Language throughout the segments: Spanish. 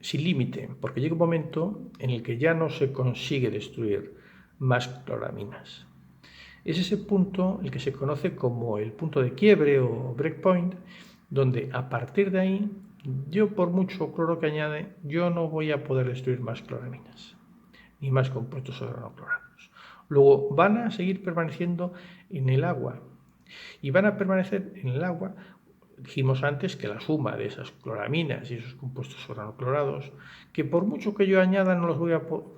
sin límite, porque llega un momento en el que ya no se consigue destruir más cloraminas. Es ese punto el que se conoce como el punto de quiebre o breakpoint, donde a partir de ahí, yo por mucho cloro que añade, yo no voy a poder destruir más cloraminas, ni más compuestos organoclorados. Luego van a seguir permaneciendo en el agua, y van a permanecer en el agua. Dijimos antes que la suma de esas cloraminas y esos compuestos organoclorados, que por mucho que yo añada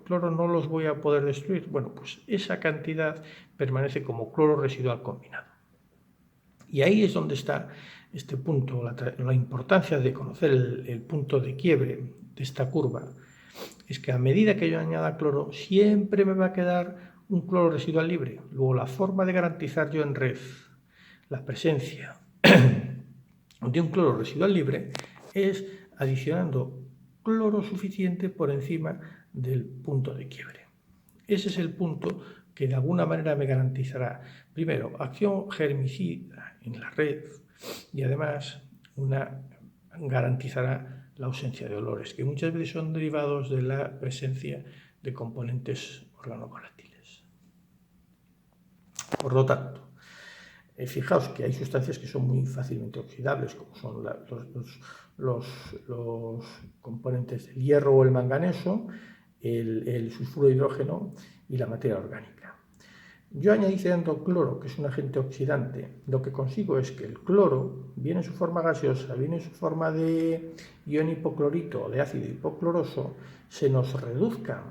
cloro no los voy a poder destruir. Bueno, pues esa cantidad permanece como cloro residual combinado. Y ahí es donde está este punto, la importancia de conocer el punto de quiebre de esta curva. Es que a medida que yo añada cloro, siempre me va a quedar un cloro residual libre. Luego, la forma de garantizar yo en red la presencia de un cloro residual libre es adicionando cloro suficiente por encima del punto de quiebre. Ese es el punto que de alguna manera me garantizará, primero, acción germicida en la red y además garantizará la ausencia de olores, que muchas veces son derivados de la presencia de componentes organovolátiles. Por lo tanto, fijaos que hay sustancias que son muy fácilmente oxidables, como son los componentes del hierro o el manganeso, el sulfuro de hidrógeno y la materia orgánica. Yo añadiendo cloro, que es un agente oxidante, lo que consigo es que el cloro, bien en su forma gaseosa, bien en su forma de ion hipoclorito o de ácido hipocloroso, se nos reduzcan.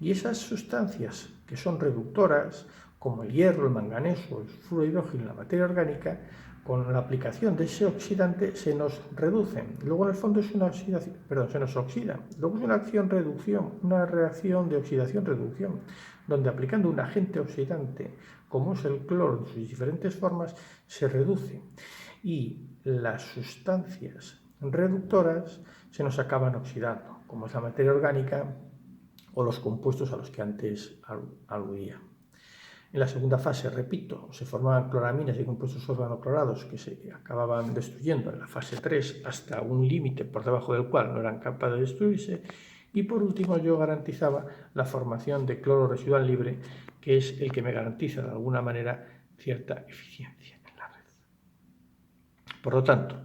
Y esas sustancias que son reductoras, como el hierro, el manganeso, el sulfuro de hidrógeno y la materia orgánica, con la aplicación de ese oxidante se nos reducen. Luego en el fondo es una oxidación, se nos oxidan. Luego es una reacción de oxidación-reducción, donde aplicando un agente oxidante, como es el cloro en sus diferentes formas, se reduce. Y las sustancias reductoras se nos acaban oxidando, como es la materia orgánica o los compuestos a los que antes aludía. En la segunda fase, repito, se formaban cloraminas y compuestos organoclorados que se acababan destruyendo en la fase 3 hasta un límite por debajo del cual no eran capaces de destruirse. Y por último, yo garantizaba la formación de cloro residual libre, que es el que me garantiza de alguna manera cierta eficiencia en la red. Por lo tanto,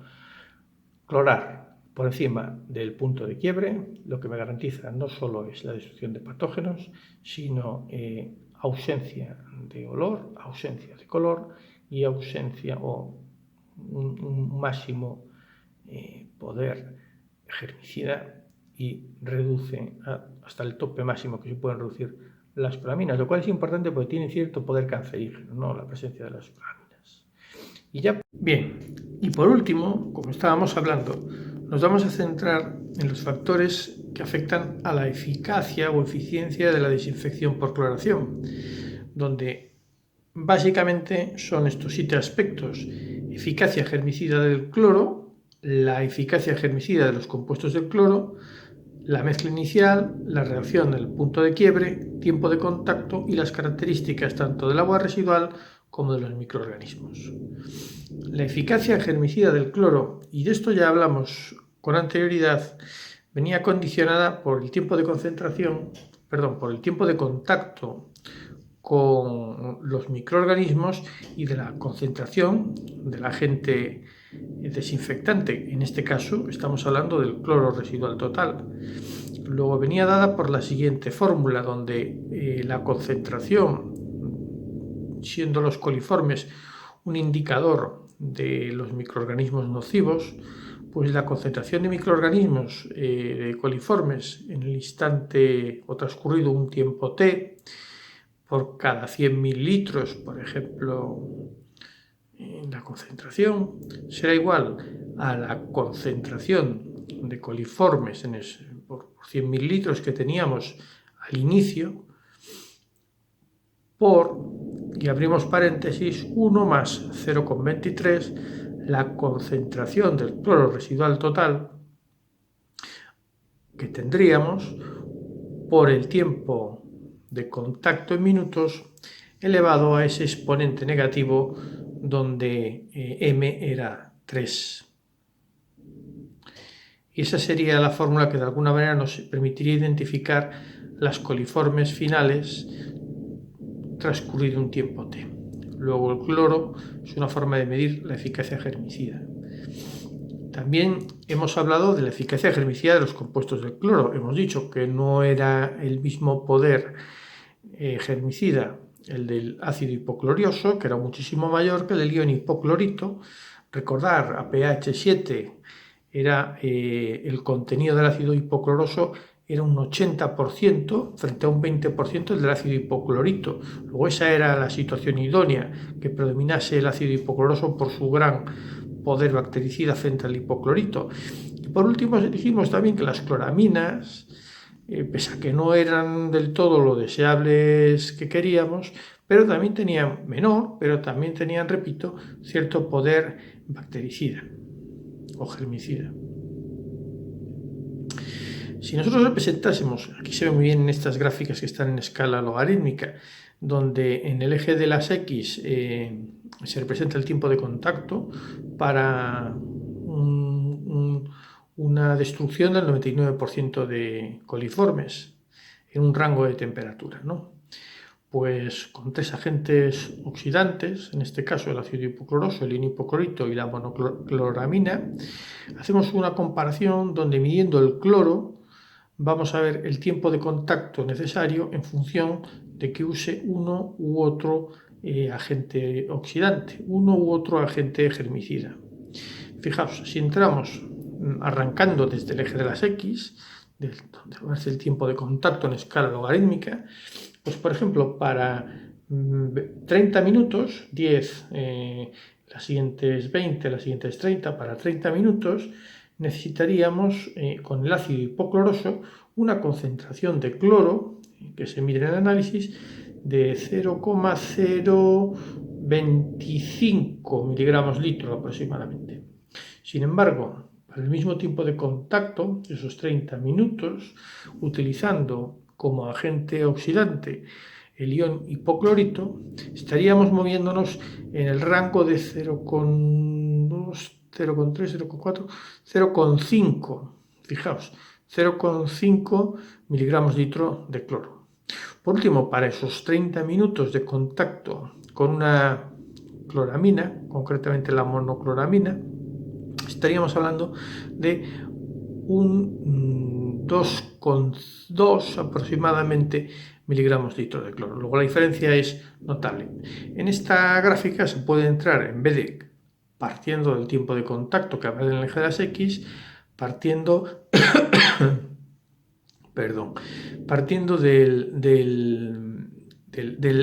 clorar por encima del punto de quiebre, lo que me garantiza no solo es la destrucción de patógenos, sino ausencia de olor, ausencia de color y ausencia o un máximo poder germicida, y reduce hasta el tope máximo que se pueden reducir las cloraminas, lo cual es importante porque tienen cierto poder cancerígeno, ¿no?, la presencia de las cloraminas. Y ya, bien, y por último, como estábamos hablando, nos vamos a centrar en los factores que afectan a la eficacia o eficiencia de la desinfección por cloración, donde básicamente son estos 7 aspectos: eficacia germicida del cloro, la eficacia germicida de los compuestos del cloro, la mezcla inicial, la reacción del punto de quiebre, tiempo de contacto y las características tanto del agua residual como de los microorganismos. La eficacia germicida del cloro, y de esto ya hablamos con anterioridad, venía condicionada por el tiempo de por el tiempo de contacto con los microorganismos y de la concentración del agente desinfectante. En este caso estamos hablando del cloro residual total. Luego venía dada por la siguiente fórmula, donde la concentración, siendo los coliformes un indicador de los microorganismos nocivos, pues la concentración de microorganismos coliformes en el instante o transcurrido un tiempo t por cada 100 mililitros, por ejemplo, la concentración será igual a la concentración de coliformes por 100 mililitros que teníamos al inicio por, y abrimos paréntesis, 1 más 0,23 la concentración del cloro residual total que tendríamos por el tiempo de contacto en minutos elevado a ese exponente negativo donde m era 3. Y esa sería la fórmula que de alguna manera nos permitiría identificar las coliformes finales transcurrido un tiempo t. Luego el cloro es una forma de medir la eficacia germicida. También hemos hablado de la eficacia germicida de los compuestos del cloro. Hemos dicho que no era el mismo poder germicida el del ácido hipoclorioso, que era muchísimo mayor que el del ion hipoclorito. Recordar, a pH 7 era el contenido del ácido hipocloroso era un 80% frente a un 20% del ácido hipoclorito. Luego esa era la situación idónea, que predominase el ácido hipocloroso por su gran poder bactericida frente al hipoclorito. Y por último dijimos también que las cloraminas, pese a que no eran del todo lo deseables que queríamos, pero también tenían pero también tenían, repito, cierto poder bactericida o germicida. Si nosotros representásemos, aquí se ve muy bien en estas gráficas que están en escala logarítmica, donde en el eje de las X se representa el tiempo de contacto para una destrucción del 99% de coliformes en un rango de temperatura, ¿no? Pues con 3 agentes oxidantes, en este caso el ácido hipocloroso, el ion hipoclorito y la monocloramina, hacemos una comparación donde midiendo el cloro vamos a ver el tiempo de contacto necesario en función de que use uno u otro agente oxidante, uno u otro agente germicida. Fijaos, si entramos arrancando desde el eje de las X, donde va a ser el tiempo de contacto en escala logarítmica, pues por ejemplo para 30 minutos, 10, las siguientes 20, las siguientes 30, para 30 minutos necesitaríamos con el ácido hipocloroso una concentración de cloro que se mide en el análisis de 0,025 miligramos litro aproximadamente. Sin embargo, para el mismo tiempo de contacto, esos 30 minutos, utilizando como agente oxidante el ion hipoclorito, estaríamos moviéndonos en el rango de 0,2, 0,3, 0,4, 0,5, fijaos, 0,5 miligramos litro de cloro. Por último, para esos 30 minutos de contacto con una cloramina, concretamente la monocloramina, estaríamos hablando de un 2,2 aproximadamente miligramos litro de cloro. Luego la diferencia es notable. En esta gráfica se puede entrar, en vez de partiendo del tiempo de contacto que aparece en el eje de las X, partiendo de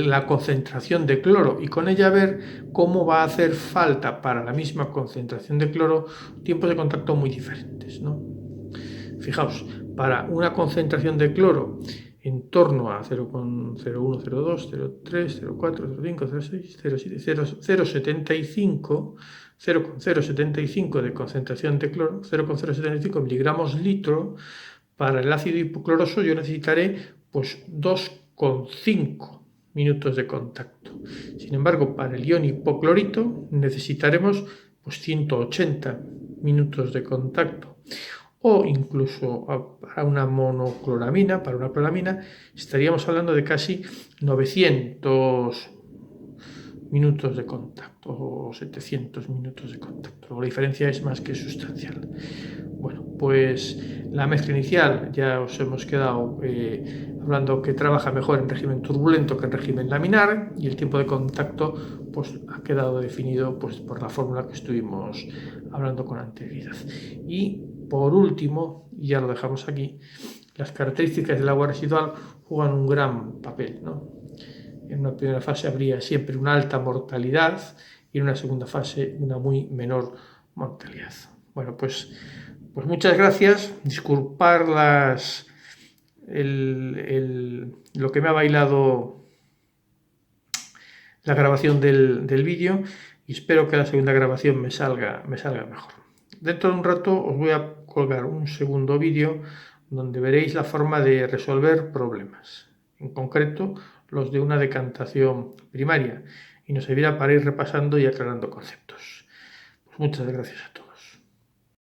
la concentración de cloro y con ella ver cómo va a hacer falta para la misma concentración de cloro tiempos de contacto muy diferentes, ¿no? Fijaos, para una concentración de cloro en torno a 0,01, 0,2, 0,3, 0,4, 0,5, 0,6, 0,7, 0,75, 0,075 de concentración de cloro, 0,075 miligramos litro, para el ácido hipocloroso yo necesitaré pues 2,5 minutos de contacto. Sin embargo, para el ion hipoclorito necesitaremos pues 180 minutos de contacto. O incluso para una monocloramina, para una cloramina, estaríamos hablando de casi 900 minutos de contacto o 700 minutos de contacto. La diferencia es más que sustancial. Bueno, pues la mezcla inicial ya os hemos quedado hablando que trabaja mejor en régimen turbulento que en régimen laminar, y el tiempo de contacto pues ha quedado definido pues por la fórmula que estuvimos hablando con anterioridad. Y por último, y ya lo dejamos aquí, las características del agua residual juegan un gran papel, ¿no? En una primera fase habría siempre una alta mortalidad y en una segunda fase una muy menor mortalidad. Bueno, pues muchas gracias. Disculpar lo que me ha bailado la grabación del vídeo, y espero que la segunda grabación me salga mejor. Dentro de un rato os voy a colgar un segundo vídeo donde veréis la forma de resolver problemas, en concreto los de una decantación primaria, y nos servirá para ir repasando y aclarando conceptos. Pues muchas gracias a todos.